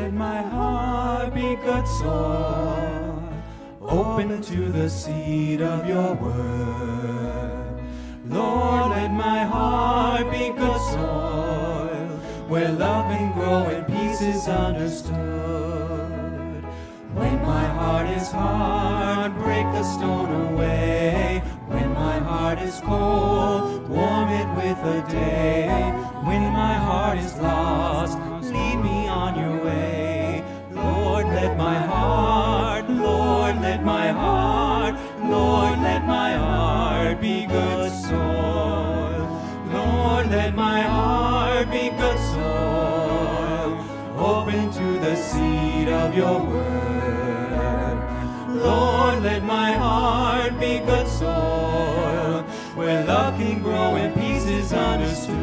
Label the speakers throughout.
Speaker 1: let my heart be good soil, open to the seed of your word. Lord, let my heart be good soil, where love can grow and peace is understood. When my heart is hard, break the stone away. When my heart is cold, warm it with a day. When my heart is lost, lead me on your way. Lord, let my heart, Lord, let my heart, Lord, let my heart be good soil. Lord, let my heart be good soil, open to the seed of your word. Lord, let my heart be good soil, where love can grow and peace is understood.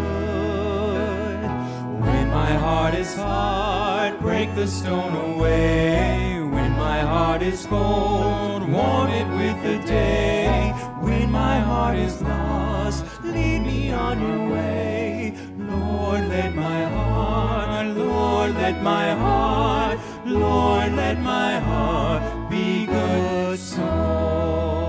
Speaker 1: When my heart is hard, break the stone away. When my heart is cold, warm it with the day. When my heart is lost, lead me on your way. Lord, let my heart, Lord, let my heart, Lord, let my heart be good soul.